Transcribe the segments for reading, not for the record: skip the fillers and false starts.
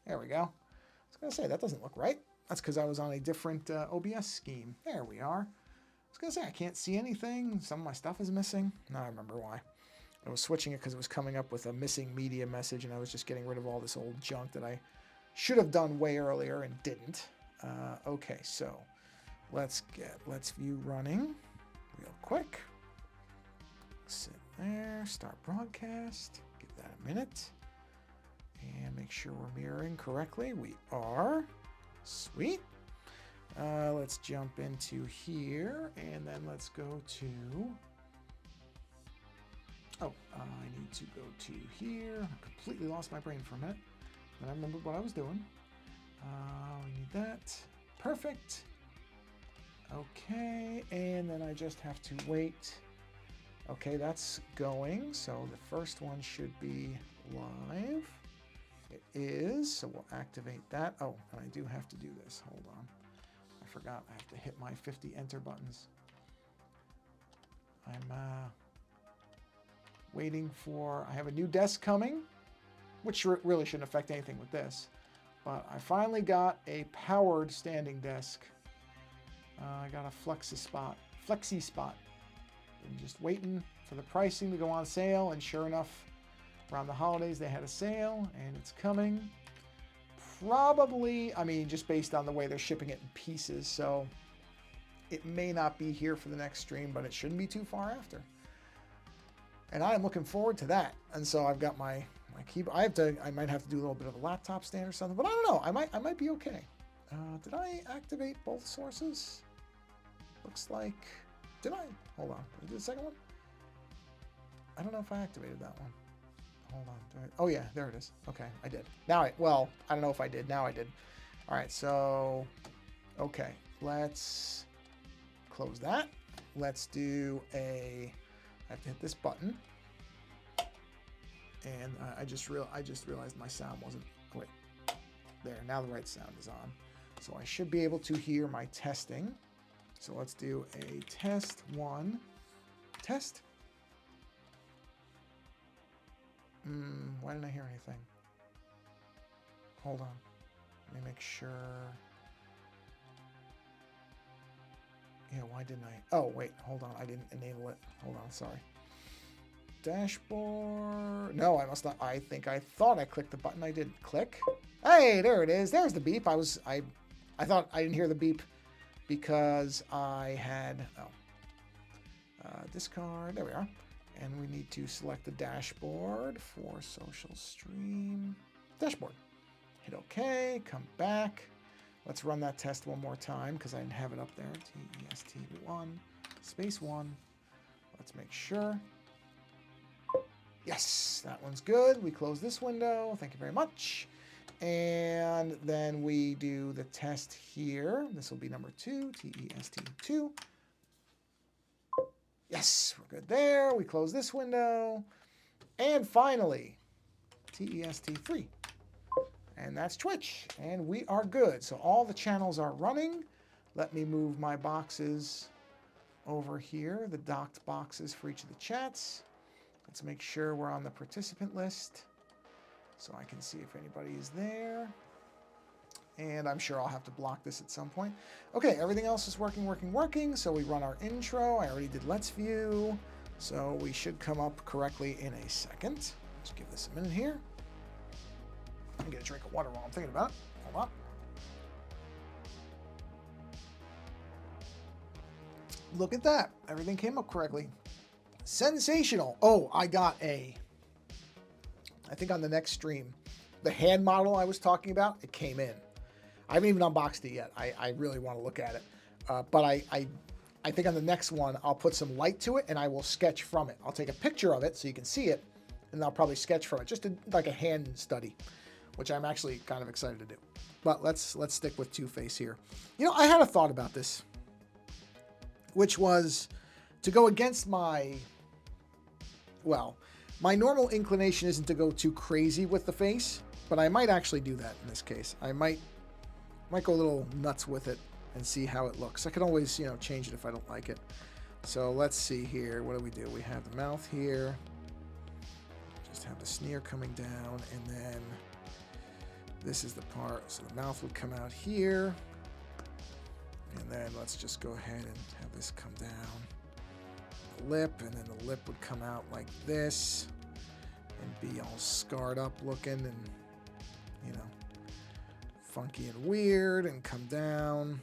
There we go. I was going to say, that doesn't look right. That's because I was on a different OBS scheme. There we are. I was going to say, I can't see anything. Some of my stuff is missing. Now I remember why. I was switching it because it was coming up with a missing media message, and I was just getting rid of all this old junk that I should have done way earlier and didn't. Okay, so let's get Let's View running real quick. Sit there, start broadcast, give that a minute, and make sure we're mirroring correctly. We are. Sweet. Let's jump into here, and then let's go to... Oh, I need to go to here. I completely lost my brain for a minute. Then I remembered what I was doing. We need that. Perfect. Okay, and then I just have to wait. Okay, that's going. So the first one should be live. It is, so we'll activate that. Oh, and I do have to do this. Hold on. I forgot I have to hit my 50 enter buttons. I'm waiting for, I have a new desk coming, which really shouldn't affect anything with this. But I finally got a powered standing desk. I got a flexi spot. I'm just waiting for the pricing to go on sale, and sure enough, around the holidays they had a sale, and it's coming. Probably, I mean, just based on the way they're shipping it in pieces, so it may not be here for the next stream, but it shouldn't be too far after. And I am looking forward to that. And so I've got my keyboard. I might have to do a little bit of a laptop stand or something, but I don't know. I might be okay. Did I activate both sources? Looks like, did I? Hold on. Did I do the second one? I don't know if I activated that one. Hold on. Oh yeah, there it is. Okay, I did. Now I don't know if I did. Now I did. All right, so, okay. Let's close that. Let's do I have to hit this button. And I just realized my sound wasn't, wait, there, now the right sound is on. So I should be able to hear my testing. So let's do a test one. Test. Why didn't I hear anything? Hold on. Let me make sure. Yeah, why didn't I? Oh, wait, hold on. I didn't enable it. Hold on, sorry. Dashboard. No, I must not. I thought I clicked the button. I didn't click. Hey, there it is. There's the beep. I thought I didn't hear the beep because I had, discard. There we are. And we need to select the dashboard for social stream. Dashboard. Hit OK. Come back. Let's run that test one more time because I didn't have it up there. TEST1, space 1. Let's make sure. Yes, that one's good. We close this window. Thank you very much. And then we do the test here. This will be number 2, TEST2. Yes, we're good there. We close this window. And finally, TEST3. And that's Twitch. And we are good. So all the channels are running. Let me move my boxes over here, the docked boxes for each of the chats. Let's make sure we're on the participant list so I can see if anybody is there. And I'm sure I'll have to block this at some point. Okay, everything else is working. So we run our intro. I already did Let's View. So we should come up correctly in a second. Let's give this a minute here. I'm gonna drink of water while I'm thinking about it. Hold on. Look at that. Everything came up correctly. Sensational. Oh, I think on the next stream, the hand model I was talking about, it came in. I haven't even unboxed it yet. I really want to look at it. But I think on the next one, I'll put some light to it and I will sketch from it. I'll take a picture of it so you can see it, and I'll probably sketch from it, just like a hand study, which I'm actually kind of excited to do. But let's stick with Two-Face here. You know, I had a thought about this, which was to go against my normal inclination isn't to go too crazy with the face, but I might actually do that in this case. I might go a little nuts with it and see how it looks. I can always, change it if I don't like it. So let's see here. What do? We have the mouth here. Just have the sneer coming down, and then This is the part, so the mouth would come out here. And then let's just go ahead and have this come down the lip, and then the lip would come out like this and be all scarred up looking and, you know, funky and weird, and come down.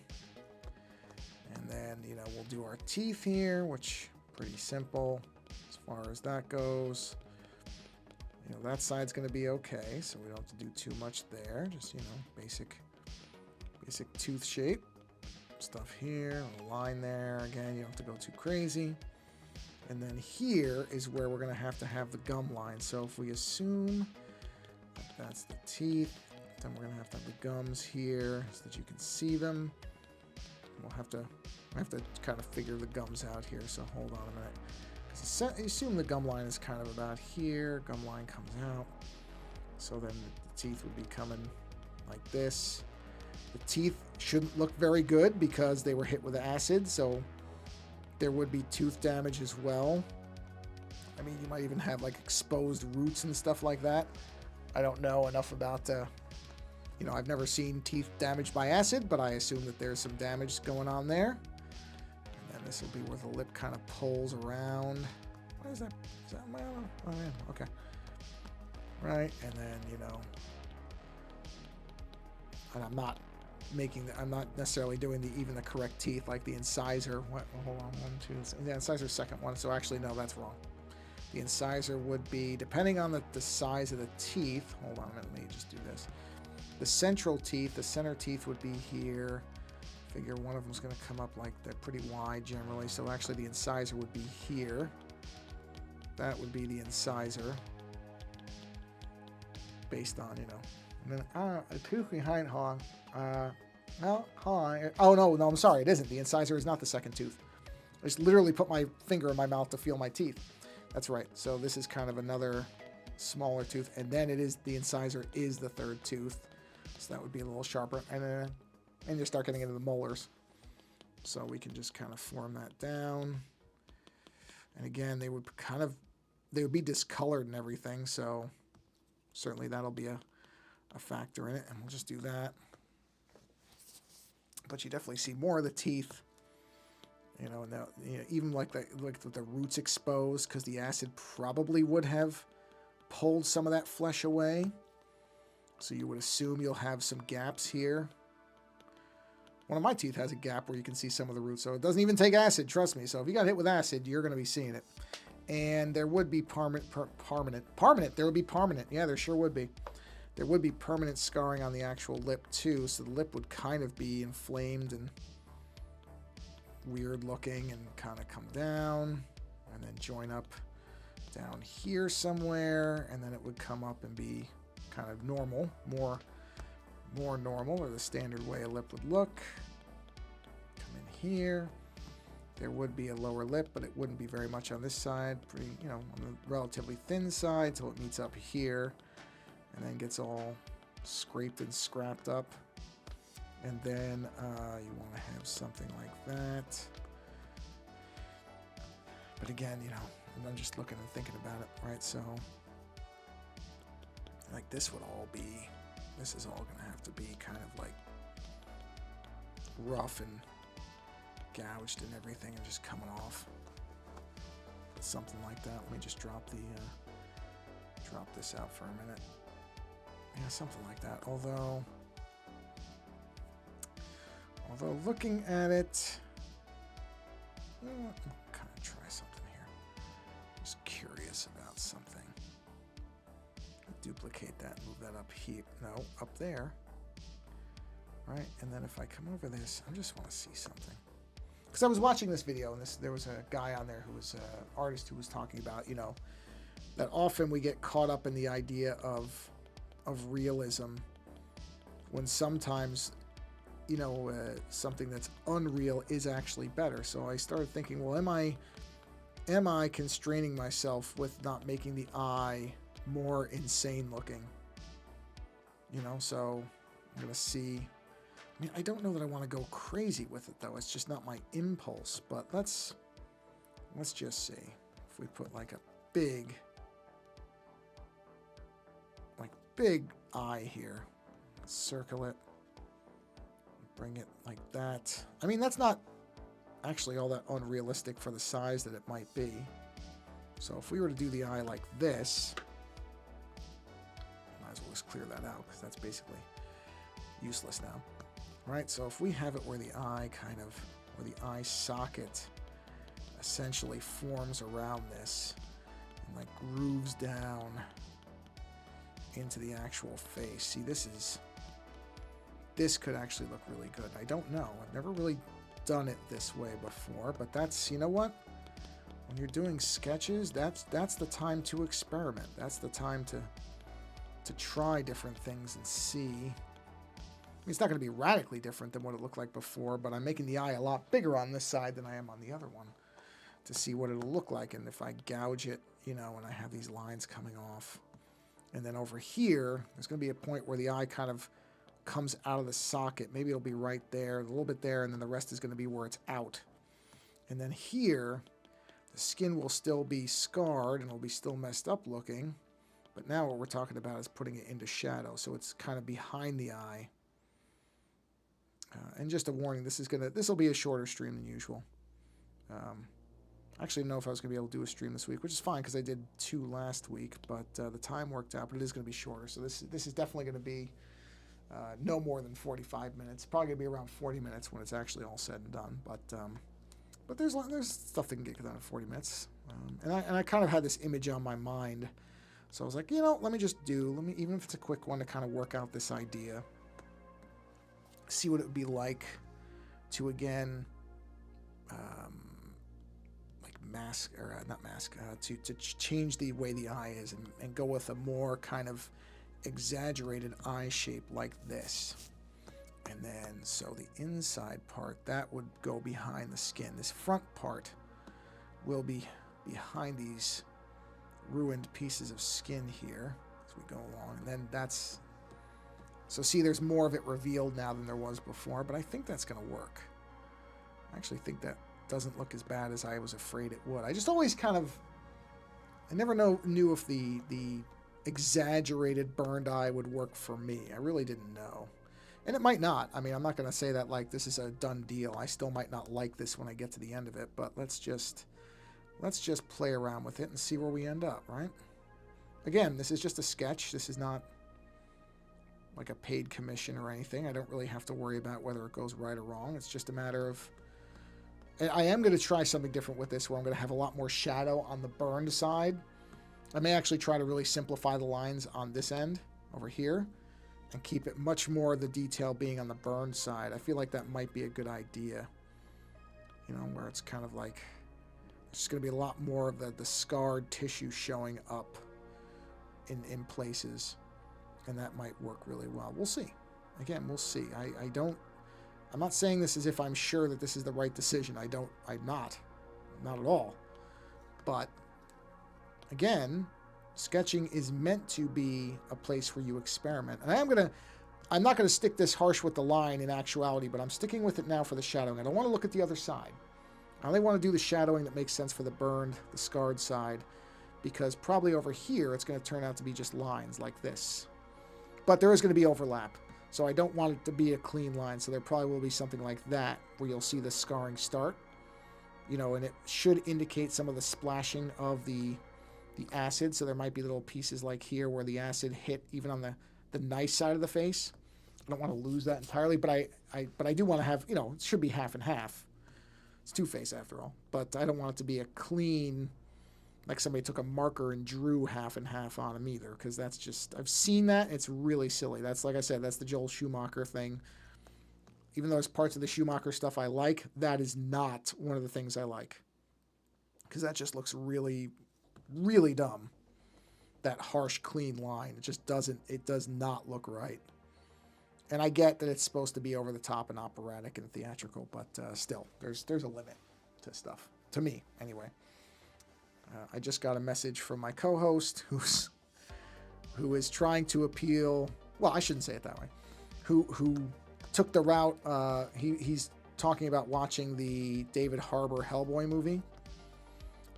And then, you know, we'll do our teeth here, which pretty simple as far as that goes. You know, that side's going to be okay, so we don't have to do too much there. Just, you know, basic tooth shape. Stuff here, a line there. Again, you don't have to go too crazy. And then here is where we're going to have the gum line. So if we assume that that's the teeth, then we're going to have the gums here so that you can see them. We'll have to kind of figure the gums out here, so hold on a minute. Assume the gum line is kind of about here. Gum line comes out. So then the teeth would be coming like this. The teeth shouldn't look very good because they were hit with acid, so there would be tooth damage as well. I mean, you might even have like exposed roots and stuff like that. I don't know enough about, you know, I've never seen teeth damaged by acid, but I assume that there's some damage going on there. And this will be where the lip kind of pulls around. What is that? Is that my own? Oh, yeah. Okay. Right, and then, you know, and I'm not necessarily doing even the correct teeth, like the incisor. What? Hold on, 1, 2. The incisor second one. So actually, no, that's wrong. The incisor would be, depending on the size of the teeth. Hold on a minute. Let me just do this. The central teeth, the center teeth would be here. Figure one of them's going to come up like they're pretty wide generally. So actually, the incisor would be here. That would be the incisor, based on, you know. And then a tooth behind Hong. No, Hong. Oh no, I'm sorry, it isn't. The incisor is not the second tooth. I just literally put my finger in my mouth to feel my teeth. That's right. So this is kind of another smaller tooth, and then it is the incisor is the third tooth. So that would be a little sharper, and you start getting into the molars. So we can just kind of form that down. And again, they would be discolored and everything. So certainly that'll be a factor in it, and we'll just do that. But you definitely see more of the teeth, you know, and you know, even like the roots exposed, because the acid probably would have pulled some of that flesh away. So you would assume you'll have some gaps here. One of my teeth has a gap where you can see some of the roots, so it doesn't even take acid, trust me. So if you got hit with acid, you're going to be seeing it. And there would be permanent. There would be permanent. Yeah, there sure would be. There would be permanent scarring on the actual lip too, so the lip would kind of be inflamed and weird looking and kind of come down and then join up down here somewhere, and then it would come up and be kind of normal, more normal, or the standard way a lip would look. Come in here. There would be a lower lip, but it wouldn't be very much on this side. Pretty, you know, on the relatively thin side, so it meets up here. And then gets all scraped and scrapped up. And then you want to have something like that. But again, you know, I'm just looking and thinking about it, right? So, like this is all going to have to be kind of like rough and gouged and everything and just coming off. Something like that. Let me just drop this out for a minute. Yeah, something like that. Although looking at it, you know what? I'll kind of try something here. Just curious about something. Duplicate that, move that up here. No, up there. Right, and then if I come over this, I just want to see something. Because I was watching this video, and there was a guy on there who was an artist who was talking about, you know, that often we get caught up in the idea of realism when sometimes, you know, something that's unreal is actually better. So I started thinking, well, am I constraining myself with not making the eye more insane looking? You know, so I'm gonna see. I mean, I don't know that I want to go crazy with it though. It's just not my impulse. But let's just see if we put like a big eye here. Circle it. Bring it like that. I mean, that's not actually all that unrealistic for the size that it might be. So if we were to do the eye like this, might as well just clear that out because that's basically useless now. Right, so if we have it where the eye where the eye socket essentially forms around this and like grooves down into the actual face. See, this could actually look really good. I don't know. I've never really done it this way before, but that's, you know what? When you're doing sketches, that's the time to experiment. That's the time to try different things and see. I mean, it's not going to be radically different than what it looked like before, but I'm making the eye a lot bigger on this side than I am on the other one to see what it'll look like. And if I gouge it, you know, and I have these lines coming off. And then over here, there's going to be a point where the eye kind of comes out of the socket. Maybe it'll be right there, a little bit there, and then the rest is going to be where it's out. And then here, the skin will still be scarred and it'll be still messed up looking. But now what we're talking about is putting it into shadow, so it's kind of behind the eye. And just a warning, this will be a shorter stream than usual. I actually didn't know if I was going to be able to do a stream this week, which is fine because I did 2 last week, but the time worked out, but it is going to be shorter. So this is definitely going to be no more than 45 minutes. Probably going to be around 40 minutes when it's actually all said and done. But there's stuff that can get done in 40 minutes. And I kind of had this image on my mind. So I was like, you know, let me even if it's a quick one to kind of work out this idea. See what it would be like to, again, to change the way the eye is and go with a more kind of exaggerated eye shape like this. And then, so the inside part, that would go behind the skin. This front part will be behind these ruined pieces of skin here as we go along. And then that's, so see, there's more of it revealed now than there was before, but I think that's going to work. I actually think that doesn't look as bad as I was afraid it would. I just always kind of, I never knew if the exaggerated burned eye would work for me. I really didn't know. And it might not. I mean, I'm not going to say that like this is a done deal. I still might not like this when I get to the end of it, but let's just play around with it and see where we end up, right? Again, this is just a sketch. This is not like a paid commission or anything. I don't really have to worry about whether it goes right or wrong. It's just a matter of, and I am going to try something different with this where I'm going to have a lot more shadow on the burned side. I may actually try to really simplify the lines on this end over here and keep it much more of the detail being on the burned side. I feel like that might be a good idea. You know, where it's kind of like, it's just going to be a lot more of the scarred tissue showing up in places. And that might work really well. We'll see. Again, we'll see. I'm not saying this as if I'm sure that this is the right decision. I'm not at all. But again, sketching is meant to be a place where you experiment. And I'm not going to stick this harsh with the line in actuality, but I'm sticking with it now for the shadowing. I don't want to look at the other side. I only want to do the shadowing that makes sense for the burned, the scarred side, because probably over here it's going to turn out to be just lines like this. But there is going to be overlap, so I don't want it to be a clean line, so there probably will be something like that where you'll see the scarring start. You know, and it should indicate some of the splashing of the acid, so there might be little pieces like here where the acid hit even on the nice side of the face. I don't want to lose that entirely, but I do want to have, you know, it should be half and half. It's Two-Face after all, but I don't want it to be a clean, like somebody took a marker and drew half and half on him either, because that's just, I've seen that, it's really silly. That's, like I said, that's the Joel Schumacher thing. Even though there's parts of the Schumacher stuff I like, that is not one of the things I like. Because that just looks really, really dumb. That harsh, clean line. It does not look right. And I get that it's supposed to be over the top and operatic and theatrical, but still, there's a limit to stuff. To me, anyway. I just got a message from my co-host who is trying to appeal. Well, I shouldn't say it that way. Who took the route. He's talking about watching the David Harbour Hellboy movie,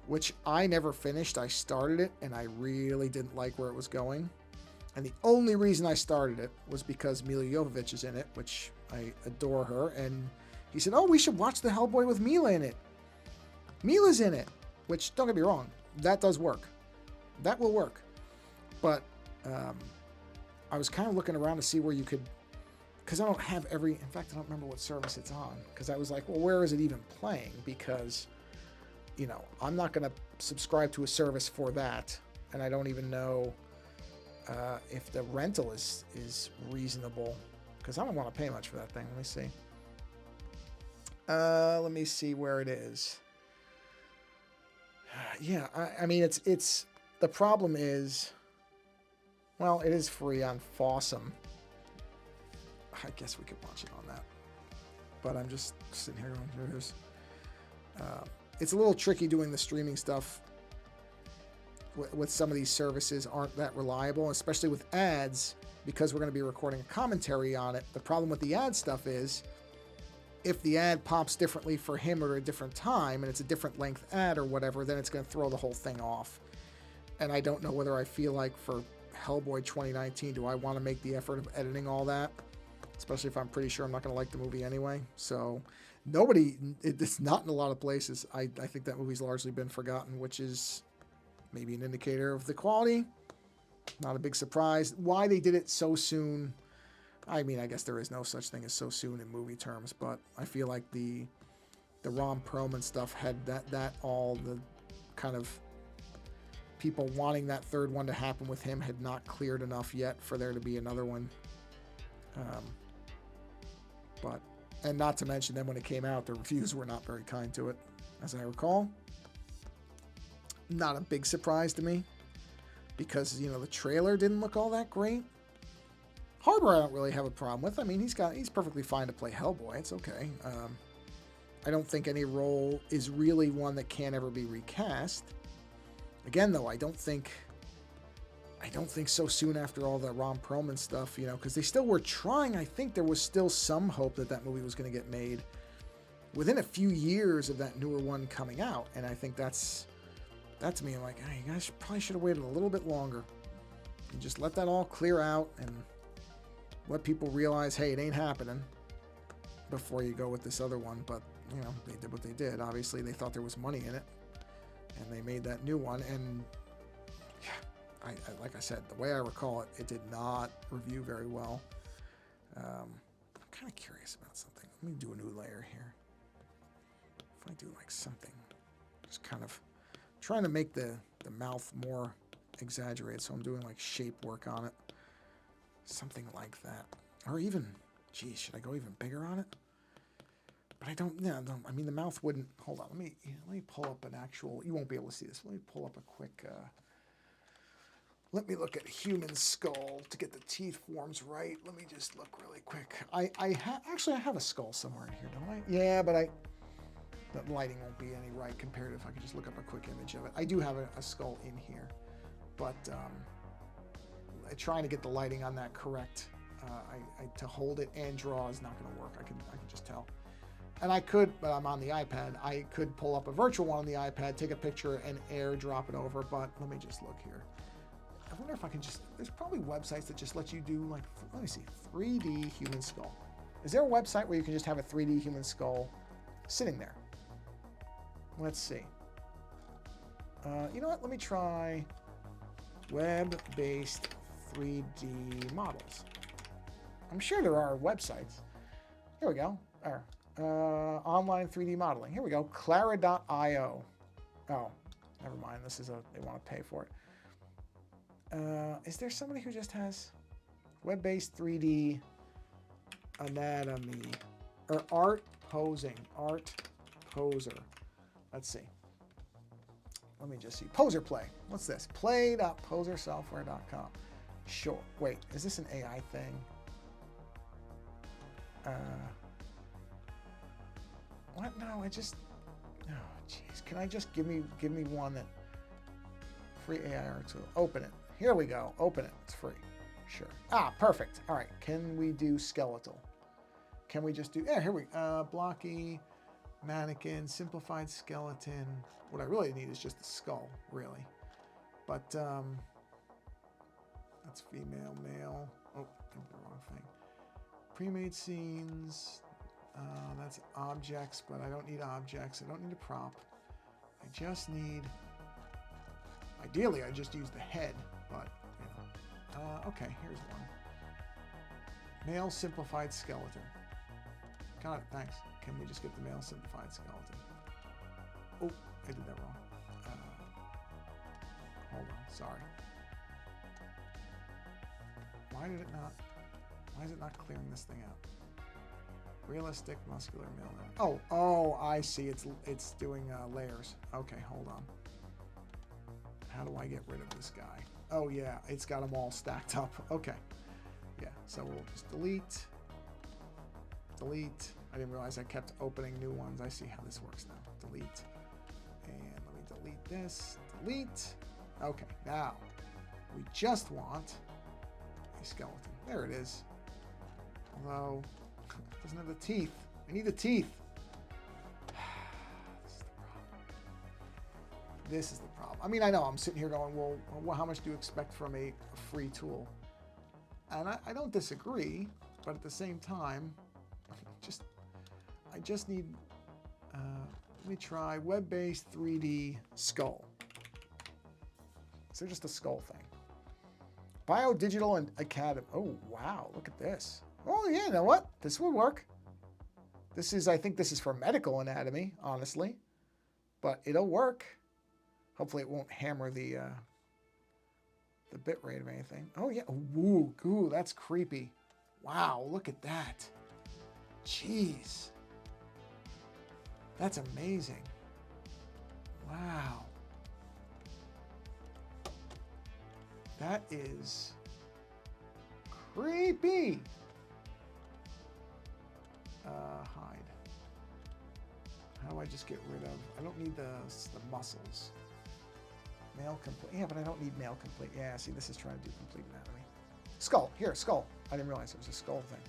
which I never finished. I started it and I really didn't like where it was going. And the only reason I started it was because Mila Jovovich is in it, which I adore her. And he said, oh, we should watch the Hellboy with Mila in it. Mila's in it, which, don't get me wrong, that does work. That will work. But I was kind of looking around to see where you could, because I don't have every, in fact, I don't remember what service it's on. Because I was like, well, where is it even playing? Because, you know, I'm not going to subscribe to a service for that. And I don't even know if the rental is reasonable, because I don't want to pay much for that thing. Let me see. Let me see where it is. Yeah, I mean, it's the problem is, well, it is free on Fossum. I guess we could watch it on that, but I'm just sitting here going, here it is. It's a little tricky doing the streaming stuff with some of these services aren't that reliable, especially with ads, because we're going to be recording a commentary on it. The problem with the ad stuff is if the ad pops differently for him at a different time and it's a different length ad or whatever, then it's going to throw the whole thing off. And I don't know whether I feel like for Hellboy 2019, do I want to make the effort of editing all that? Especially if I'm pretty sure I'm not going to like the movie anyway. So it's not in a lot of places. I think that movie's largely been forgotten, which is maybe an indicator of the quality. Not a big surprise. Why they did it so soon, I mean, I guess there is no such thing as so soon in movie terms, but I feel like the Ron Perlman stuff had that all the kind of people wanting that third one to happen with him had not cleared enough yet for there to be another one. And not to mention then when it came out, the reviews were not very kind to it, as I recall. Not a big surprise to me, because, you know, the trailer didn't look all that great. Harbor I don't really have a problem with. I mean, he's perfectly fine to play Hellboy. It's okay. I don't think any role is really one that can ever be recast. Again, though, I don't think so soon after all the Ron Perlman stuff, you know, because they still were trying. I think there was still some hope that movie was going to get made within a few years of that newer one coming out. And I think that's to me, like, hey, you guys probably should have waited a little bit longer and just let that all clear out and let people realize, hey, it ain't happening before you go with this other one. But, you know, they did what they did. Obviously, they thought there was money in it, and they made that new one. And yeah, like I said, the way I recall it, it did not review very well. I'm kind of curious about something. Let me do a new layer here. If I do like something, just kind of trying to make the mouth more exaggerated, so I'm doing like shape work on it. Something like that. Or even, geez, should I go even bigger on it? But I don't, yeah, no, I mean, the mouth wouldn't, hold on, let me pull up an actual, you won't be able to see this. Let me pull up a quick, let me look at human skull to get the teeth forms right. Let me just look really quick. Actually, I have a skull somewhere in here, don't I? Yeah, but the lighting won't be any right compared if I could just look up a quick image of it. I do have a skull in here, but trying to get the lighting on that correct, to hold it and draw is not going to work. I can just tell. And I could, but I'm on the iPad. I could pull up a virtual one on the iPad, take a picture, and airdrop it over. But let me just look here. I wonder if I can just. There's probably websites that just let you do like. Let me see, 3D human skull. Is there a website where you can just have a 3D human skull sitting there? Let's see. You know what? Let me try web-based 3D models. I'm sure there are websites. Here we go. Online 3D modeling. Here we go. Clara.io. Oh, never mind. This is they want to pay for it. Is there somebody who just has web-based 3D anatomy or art posing? Art poser. Let's see. Let me just see. Poser Play. What's this? Play.posersoftware.com. Sure. Wait, is this an AI thing? What? No, I just. Oh, jeez. Can I just give me one that free AI art tool? Open it. Here we go. Open it. It's free. Sure. Ah, perfect. All right. Can we do skeletal? Can we just do? Yeah. Here we. Blocky. Mannequin, simplified skeleton. What I really need is just the skull, really. But That's female, male. Oh, I did the wrong thing. Pre-made scenes. That's objects, but I don't need objects. I don't need a prop. I just need... Ideally, I just use the head, but, you know. Okay, here's one. Male simplified skeleton. Got it, thanks. Can we just get the male simplified skeleton? Oh, I did that wrong. Hold on, sorry. Why is it not clearing this thing out? Realistic muscular male. Oh, I see. It's doing layers. Okay, hold on. How do I get rid of this guy? Oh yeah, it's got them all stacked up. Okay. Yeah, so we'll just delete. Delete. I didn't realize I kept opening new ones. I see how this works now. Delete. And let me delete this. Delete. Okay, now we just want a skeleton. There it is. Although, it doesn't have the teeth. I need the teeth. This is the problem. I mean, I know I'm sitting here going, well, how much do you expect from a free tool? And I don't disagree, but at the same time, I just need, let me try web-based 3D skull. So just a skull thing. Biodigital and Academy. Oh, wow, look at this. Oh, yeah, you know what? This would work. I think this is for medical anatomy, honestly. But it'll work. Hopefully it won't hammer the bit rate of anything. Oh, yeah. Ooh, that's creepy. Wow, look at that. Jeez. That's amazing. Wow. That is creepy. Hide. How do I just get rid of... I don't need the muscles. Male complete. Yeah, but I don't need male complete. Yeah, see, this is trying to do complete anatomy. Skull. Here, skull. I didn't realize it was a skull thing.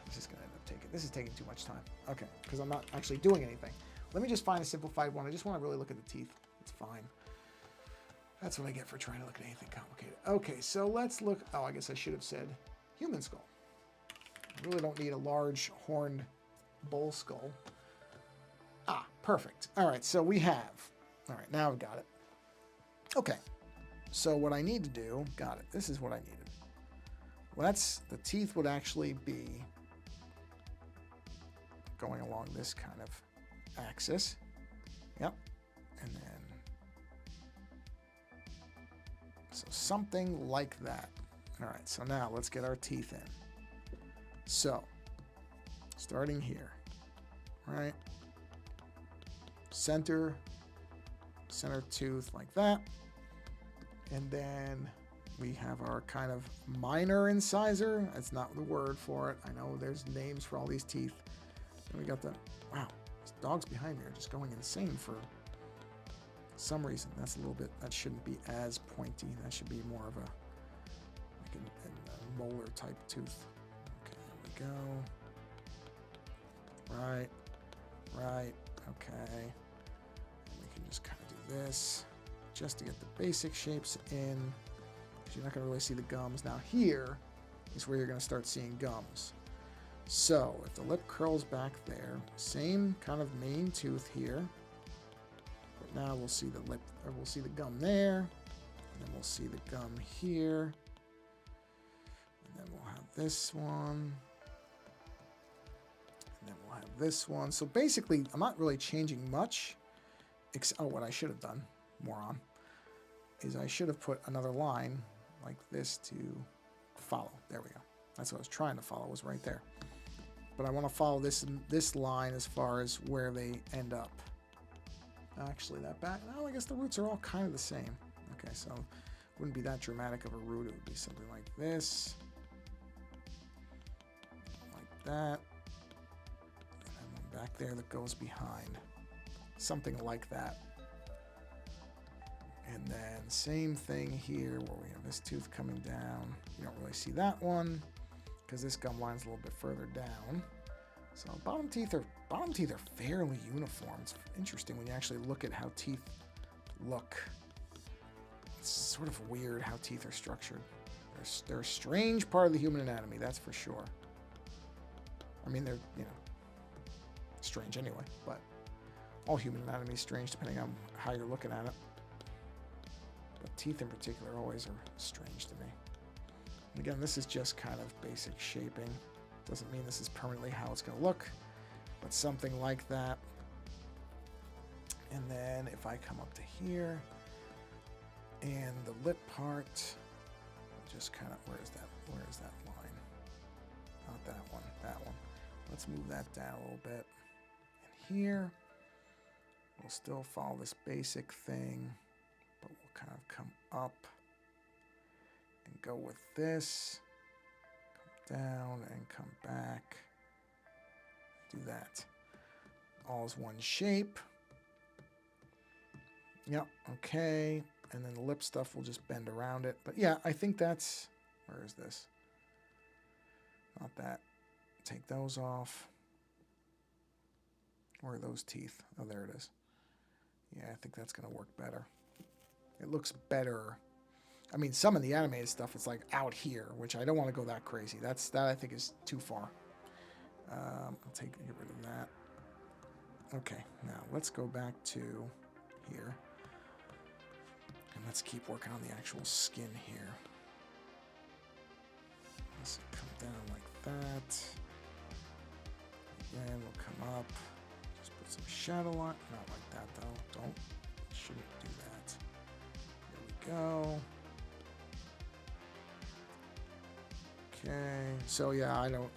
This is going to end up taking... This is taking too much time. Okay, because I'm not actually doing anything. Let me just find a simplified one. I just want to really look at the teeth. It's fine. That's what I get for trying to look at anything complicated. Okay, so let's look... Oh, I guess I should have said human skull. I really don't need a large horned bull skull. Ah, perfect. All right, so we have... All right, now I've got it. Okay, so what I need to do... Got it. This is what I needed. Well, that's... The teeth would actually be going along this kind of axis. Yep. And then... So something like that. All right, so now let's get our teeth in. So, starting here, right? Center tooth like that. And then we have our kind of minor incisor. That's not the word for it. I know there's names for all these teeth. And we got the, wow, these dogs behind me are just going insane for some reason. That's a little bit, that shouldn't be as pointy. That should be more of a, like a molar type tooth. Okay, there we go. Right, okay. And we can just kind of do this just to get the basic shapes in, because you're not going to really see the gums. Now here is where you're going to start seeing gums. So if the lip curls back there, same kind of main tooth here. But now we'll see the lip, or we'll see the gum there, and then we'll see the gum here, and then we'll have this one, and then we'll have this one. So basically, I'm not really changing much. Oh, what I should have done, moron, is I should have put another line like this to follow. There we go. That's what I was trying to follow, was right there. But I want to follow this line as far as where they end up. Actually, that back, well, I guess the roots are all kind of the same. Okay, so it wouldn't be that dramatic of a root. It would be something like this. Like that. And one back there that goes behind. Something like that. And then same thing here where we have this tooth coming down. You don't really see that one because this gum line's a little bit further down. So bottom teeth are fairly uniform. It's interesting when you actually look at how teeth look. It's sort of weird how teeth are structured. They're a strange part of the human anatomy, that's for sure. I mean, they're, you know, strange anyway, but all human anatomy is strange depending on how you're looking at it. But teeth in particular always are strange to me. And again, this is just kind of basic shaping. Doesn't mean this is permanently how it's going to look, but something like that. And then if I come up to here, and the lip part, just kind of, where is that line? Not that one, that one. Let's move that down a little bit. And here, we'll still follow this basic thing, but we'll kind of come up and go with this, come down and come back, do that. All is one shape. Yep, okay. And then the lip stuff will just bend around it. But yeah, I think that's, where is this? Not that. Take those off. Where are those teeth? Oh, there it is. Yeah, I think that's going to work better. It looks better. I mean, some of the animated stuff is like out here, which I don't want to go that crazy. That I think is too far. I'll get rid of that. Okay, now let's go back to here. And let's keep working on the actual skin here. Let's come down like that. Again, we'll come up. Just put some shadow on. Not like that though. Shouldn't do that. There we go. Okay. So yeah, I don't.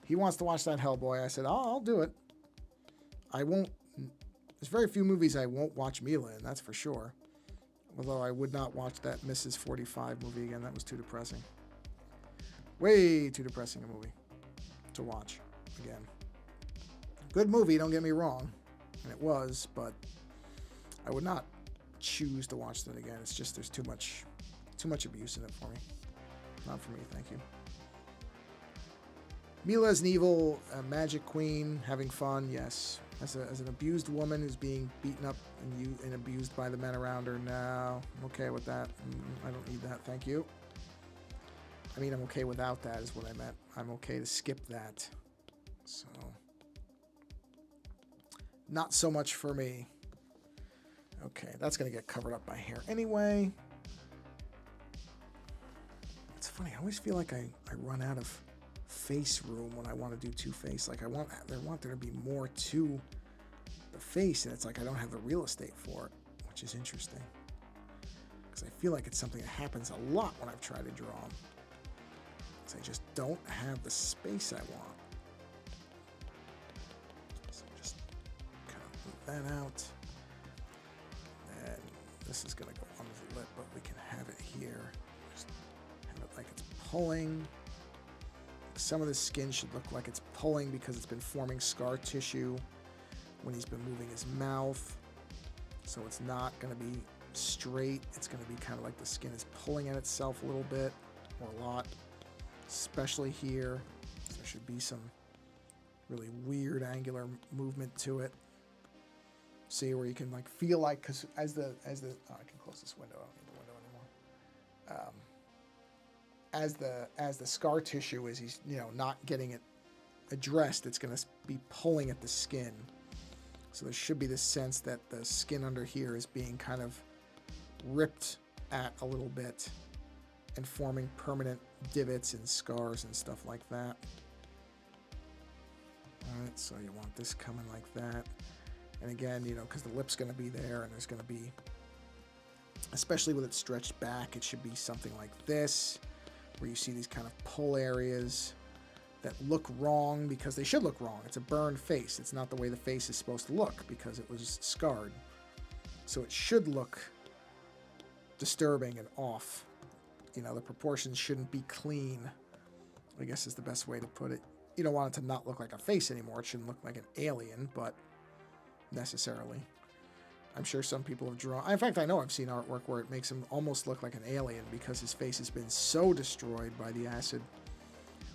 He wants to watch that Hellboy. I said, oh, I'll do it. I won't. There's very few movies I won't watch Mila in. That's for sure. Although I would not watch that Mrs. 45 movie again. That was too depressing. Way too depressing a movie to watch again. Good movie, don't get me wrong. And it was, but I would not choose to watch that again. It's just there's too much abuse in it for me. Not for me, thank you. Mila is an evil magic queen, having fun, yes. As an abused woman who's being beaten up and abused by the men around her, no, I'm okay with that. I don't need that, thank you. I mean, I'm okay without that is what I meant. I'm okay to skip that. So, not so much for me. Okay, that's going to get covered up by hair anyway. It's funny, I always feel like I run out of face room when I want to do Two-Face. Like I want there to be more to the face, and it's like I don't have the real estate for it, which is interesting. Because I feel like it's something that happens a lot when I've tried to draw them. So I just don't have the space I want. So just kind of move that out. And this is going to go under the lip, but we can have it here. Just have it like it's pulling. Some of the skin should look like it's pulling because it's been forming scar tissue when he's been moving his mouth. So it's not going to be straight. It's going to be kind of like the skin is pulling at itself a little bit or a lot, especially here. So there should be some really weird angular movement to it. See where you can like feel like, because as the oh, I can close this window. I don't need the window anymore. As the scar tissue is, he's not getting it addressed, it's going to be pulling at the skin. So there should be this sense that the skin under here is being kind of ripped at a little bit and forming permanent divots and scars and stuff like that. All right, so you want this coming like that. And again, because the lip's going to be there, and there's going to be, especially with it stretched back, it should be something like this, where you see these kind of pull areas that look wrong because they should look wrong. It's a burned face. It's not the way the face is supposed to look because it was scarred. So it should look disturbing and off. The proportions shouldn't be clean, I guess is the best way to put it. You don't want it to not look like a face anymore. It shouldn't look like an alien, but necessarily. I'm sure some people have drawn... In fact, I know I've seen artwork where it makes him almost look like an alien because his face has been so destroyed by the acid.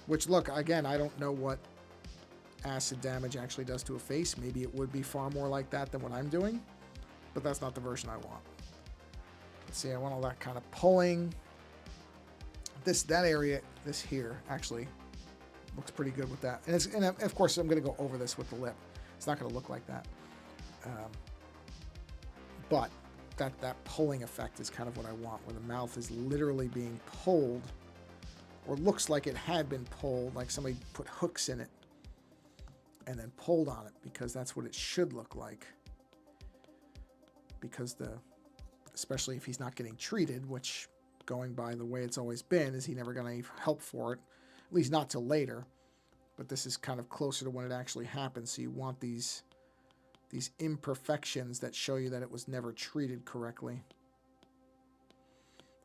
Which, look, again, I don't know what acid damage actually does to a face. Maybe it would be far more like that than what I'm doing. but that's not the version I want. Let's see, I want all that kind of pulling. That area, this here, actually looks pretty good with that. And of course, I'm going to go over this with the lip. It's not going to look like that. But that pulling effect is kind of what I want, where the mouth is literally being pulled, or looks like it had been pulled, like somebody put hooks in it and then pulled on it, because that's what it should look like. Because especially if he's not getting treated, which, going by the way it's always been, is he never got any help for it, at least not till later. But this is kind of closer to when it actually happens, so you want these imperfections that show you that it was never treated correctly.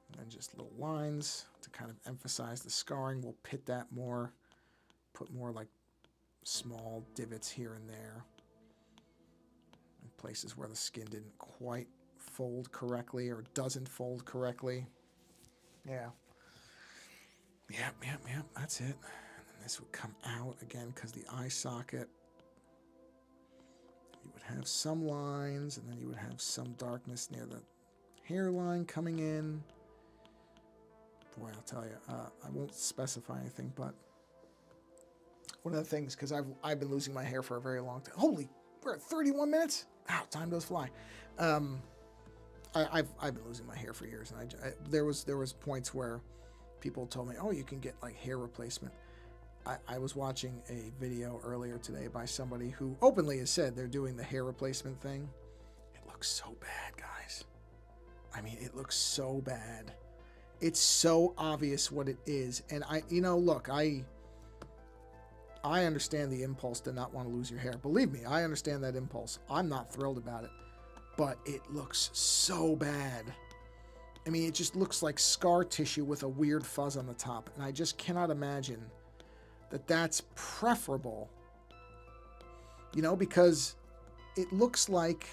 And then just little lines to kind of emphasize the scarring. We'll pit that more, put more like small divots here and there in places where the skin didn't quite fold correctly or doesn't fold correctly. Yeah. Yep, that's it. And then this would come out again because the eye socket. You would have some lines, and then you would have some darkness near the hairline coming in. Boy, I'll tell you, I won't specify anything, but one of the things, because I've been losing my hair for a very long time. Holy, we're at 31 minutes? Wow, time does fly. I've been losing my hair for years, and there was points where people told me, oh, you can get like hair replacement. I was watching a video earlier today by somebody who openly has said they're doing the hair replacement thing. It looks so bad, guys. I mean, it looks so bad. It's so obvious what it is. And look, I understand the impulse to not want to lose your hair. Believe me, I understand that impulse. I'm not thrilled about it, but it looks so bad. I mean, it just looks like scar tissue with a weird fuzz on the top. And I just cannot imagine that's preferable, because it looks like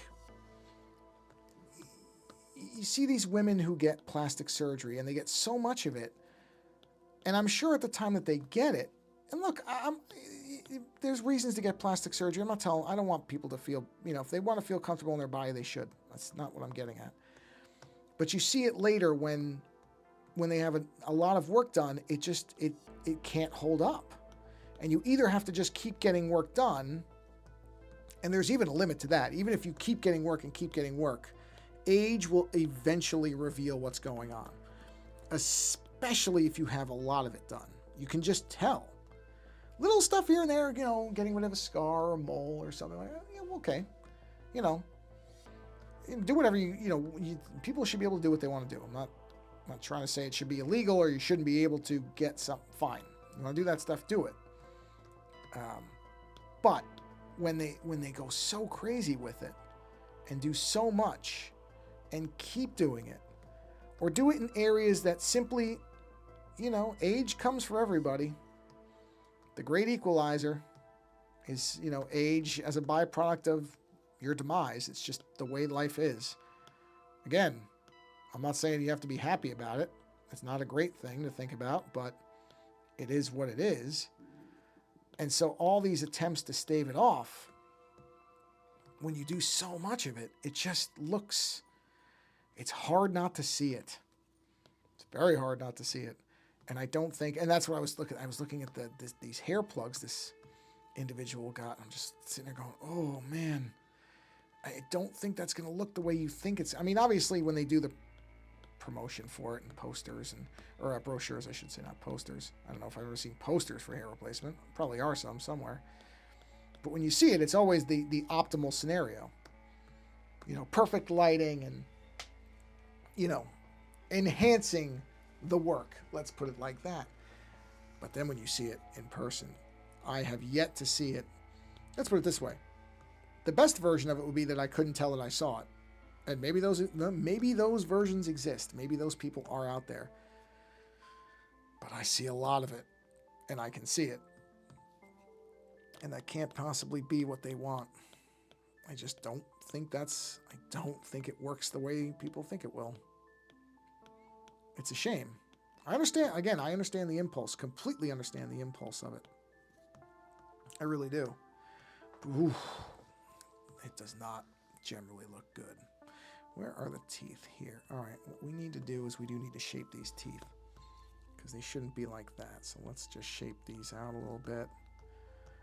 you see these women who get plastic surgery and they get so much of it, and I'm sure at the time that they get it, and look, there's reasons to get plastic surgery. I don't want people to feel, if they want to feel comfortable in their body, they should. That's not what I'm getting at. But you see it later when they have a lot of work done, it can't hold up. And you either have to just keep getting work done, and there's even a limit to that. Even if you keep getting work and keep getting work, age will eventually reveal what's going on, especially if you have a lot of it done. You can just tell. Little stuff here and there, getting rid of a scar or a mole or something like that. Yeah, okay. Do whatever people should be able to do what they want to do. I'm not trying to say it should be illegal or you shouldn't be able to get something. Fine. You want to do that stuff, do it. But when they go so crazy with it and do so much and keep doing it, or do it in areas that simply, age comes for everybody. The great equalizer is, age as a byproduct of your demise. It's just the way life is. Again, I'm not saying you have to be happy about it. It's not a great thing to think about, but it is what it is. And so all these attempts to stave it off, when you do so much of it, it just looks, it's hard not to see it. It's very hard not to see it. And I don't think, and that's what I was looking at these hair plugs this individual got. I'm just sitting there going, oh man, I don't think that's going to look the way you think it's. I mean, obviously when they do the promotion for it and posters or brochures, I should say, not posters. I don't know if I've ever seen posters for hair replacement. Probably are somewhere. But when you see it, it's always the optimal scenario. Perfect lighting and, enhancing the work. Let's put it like that. But then when you see it in person, I have yet to see it. Let's put it this way. The best version of it would be that I couldn't tell that I saw it. And maybe those versions exist. Maybe those people are out there. But I see a lot of it, and I can see it. And that can't possibly be what they want. I just don't think I don't think it works the way people think it will. It's a shame. I understand the impulse, completely understand the impulse of it. I really do. Ooh, it does not generally look good. Where are the teeth here? All right, what we need to do is we do need to shape these teeth because they shouldn't be like that. So let's just shape these out a little bit.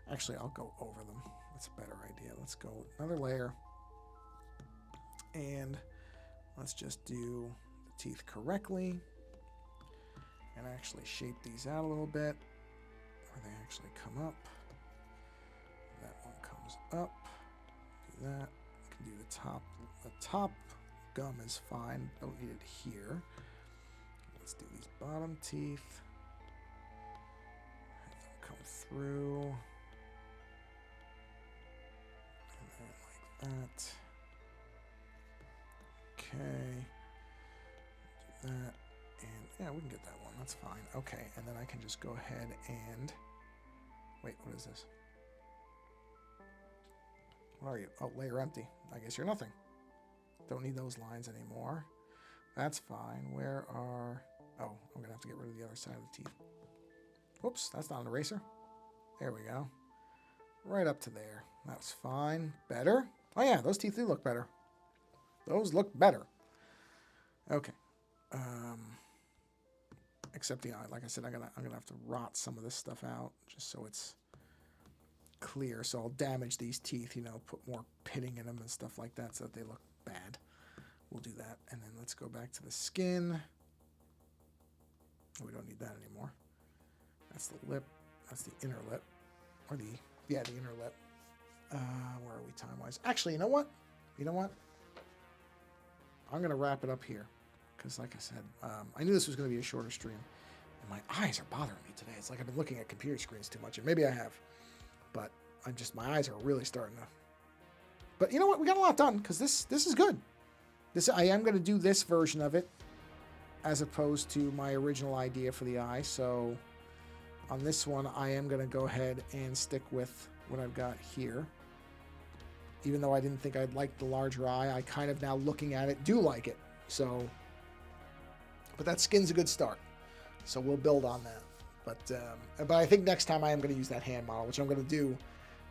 Actually, I'll go over them. That's a better idea. Let's go another layer. And let's just do the teeth correctly and actually shape these out a little bit where they actually come up. That one comes up. Do that. You can do the top. The top gum is fine. Don't need it here. Let's do these bottom teeth. Have them come through. And then like that. Okay. Do that. And yeah, we can get that one. That's fine. Okay. And then I can just go ahead and... Wait, what is this? What are you? Oh, layer empty. I guess you're nothing. Don't need those lines anymore. That's fine. Where are... Oh, I'm going to have to get rid of the other side of the teeth. Whoops, that's not an eraser. There we go. Right up to there. That's fine. Better? Oh yeah, those teeth do look better. Those look better. Okay. Except the eye. Like I said, I'm gonna have to rot some of this stuff out just so it's clear. So I'll damage these teeth, you know, put more pitting in them and stuff like that so that they look bad. We'll do that. And then let's go back to the skin. We don't need that anymore. That's the lip. That's the inner lip. Or the inner lip. Where are we time-wise? Actually, you know what? I'm going to wrap it up here. Because like I said, I knew this was going to be a shorter stream. And my eyes are bothering me today. It's like I've been looking at computer screens too much. And maybe I have. But my eyes are really starting to... But you know what? We got a lot done. Because this is good. I am going to do this version of it. As opposed to my original idea for the eye. So on this one, I am going to go ahead and stick with what I've got here. Even though I didn't think I'd like the larger eye, I kind of now looking at it do like it. So, but that skin's a good start. So we'll build on that. But I think next time I am going to use that hand model, which I'm going to do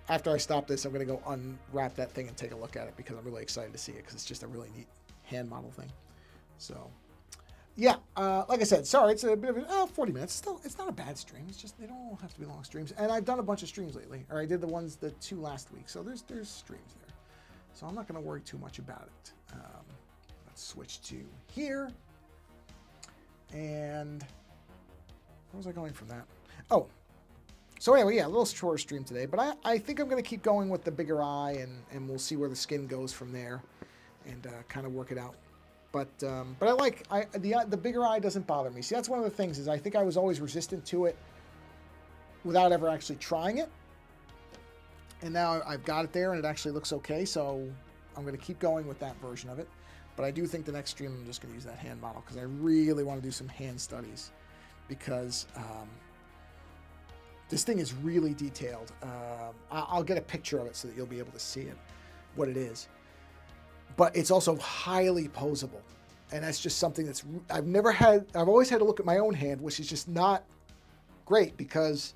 after I stop this. I'm going to go unwrap that thing and take a look at it because I'm really excited to see it because it's just a really neat hand model thing. So. Yeah, like I said, sorry, it's a bit of 40 minutes. Still, it's not a bad stream. It's just they don't all have to be long streams. And I've done a bunch of streams lately, or I did the 2 last week. So there's streams there. So I'm not going to worry too much about it. Let's switch to here. And where was I going from that? Oh, so anyway, yeah, a little shorter stream today. But I think I'm going to keep going with the bigger eye, and we'll see where the skin goes from there, and kind of work it out. But I like the bigger eye doesn't bother me. See, that's one of the things is I think I was always resistant to it without ever actually trying it. And now I've got it there and it actually looks okay. So I'm going to keep going with that version of it. But I do think the next stream I'm just going to use that hand model because I really want to do some hand studies because this thing is really detailed. I'll get a picture of it so that you'll be able to see it, what it is. But it's also highly posable. And that's just something that's, I've always had to look at my own hand, which is just not great because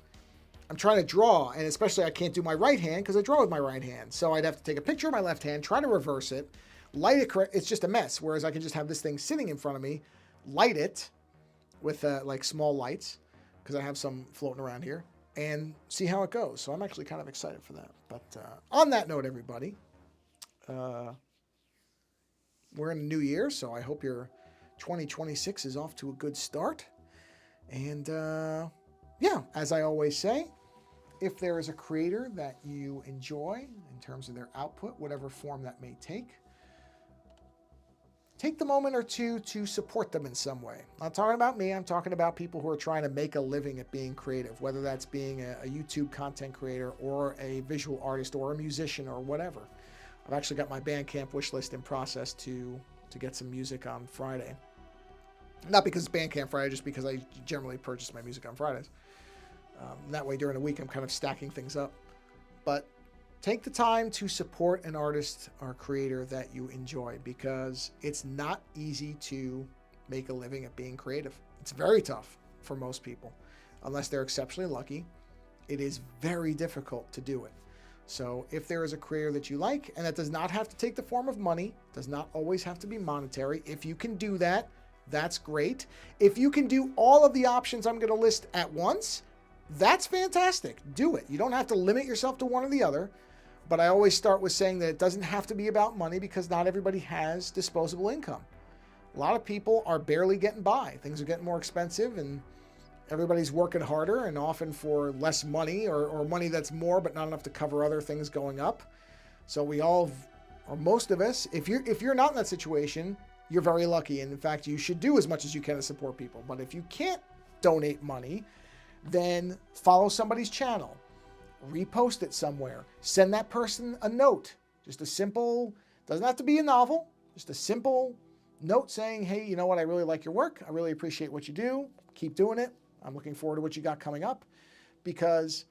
I'm trying to draw. And especially I can't do my right hand because I draw with my right hand. So I'd have to take a picture of my left hand, try to reverse it, light it correct. It's just a mess. Whereas I can just have this thing sitting in front of me, light it with like small lights because I have some floating around here and see how it goes. So I'm actually kind of excited for that. But on that note, everybody, we're in a new year, so I hope your 2026 is off to a good start. And yeah, as I always say, if there is a creator that you enjoy in terms of their output, whatever form that may take the moment or two to support them in some way. I'm not talking about me. I'm talking about people who are trying to make a living at being creative, whether that's being a YouTube content creator or a visual artist or a musician or whatever. I've actually got my Bandcamp wish list in process to get some music on Friday. Not because it's Bandcamp Friday, just because I generally purchase my music on Fridays. That way during the week I'm kind of stacking things up. But take the time to support an artist or creator that you enjoy because it's not easy to make a living at being creative. It's very tough for most people. Unless they're exceptionally lucky, it is very difficult to do it. So if there is a creator that you like, and that does not have to take the form of money, does not always have to be monetary. If you can do that, that's great. If you can do all of the options I'm going to list at once, that's fantastic. Do it. You don't have to limit yourself to one or the other. But I always start with saying that it doesn't have to be about money, because not everybody has disposable income. A lot of people are barely getting by. Things are getting more expensive, and everybody's working harder, and often for less money, or money that's more but not enough to cover other things going up. So we all, or most of us, if you're not in that situation, you're very lucky. And in fact, you should do as much as you can to support people. But if you can't donate money, then follow somebody's channel, repost it somewhere, send that person a note. Just a simple, doesn't have to be a novel, just a simple note saying, hey, you know what, I really like your work. I really appreciate what you do. Keep doing it. I'm looking forward to what you got coming up. Because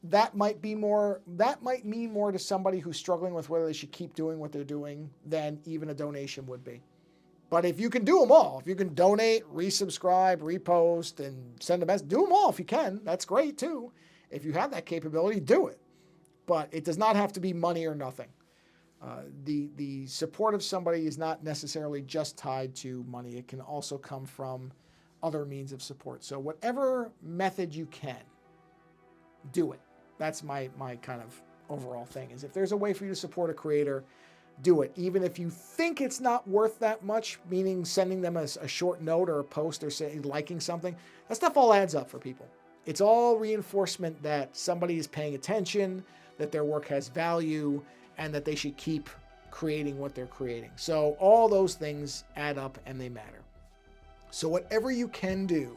that might mean more to somebody who's struggling with whether they should keep doing what they're doing than even a donation would be. But if you can do them all, if you can donate, resubscribe, repost, and send a message, do them all if you can. That's great too. If you have that capability, do it. But it does not have to be money or nothing. The support of somebody is not necessarily just tied to money. It can also come from other means of support. So whatever method you can, do it. That's my kind of overall thing, is if there's a way for you to support a creator, do it. Even if you think it's not worth that much, meaning sending them a short note or a post, or saying liking something, that stuff all adds up for people. It's all reinforcement that somebody is paying attention, that their work has value, and that they should keep creating what they're creating. So all those things add up and they matter. So whatever you can do,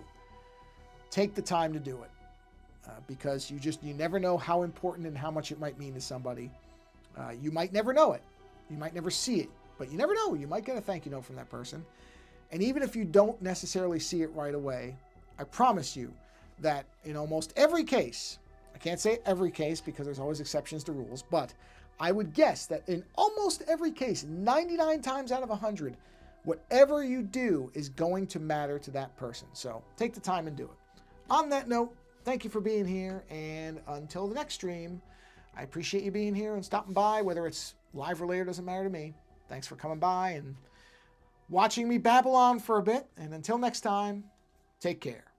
take the time to do it. Because you never know how important and how much it might mean to somebody. You might never know it. You might never see it, but you never know. You might get a thank you note from that person. And even if you don't necessarily see it right away, I promise you that in almost every case, I can't say every case because there's always exceptions to rules, but I would guess that in almost every case, 99 times out of 100, whatever you do is going to matter to that person. So take the time and do it. On that note, thank you for being here, and until the next stream, I appreciate you being here and stopping by, whether it's live or later, doesn't matter to me. Thanks for coming by and watching me babble on for a bit, and until next time, take care.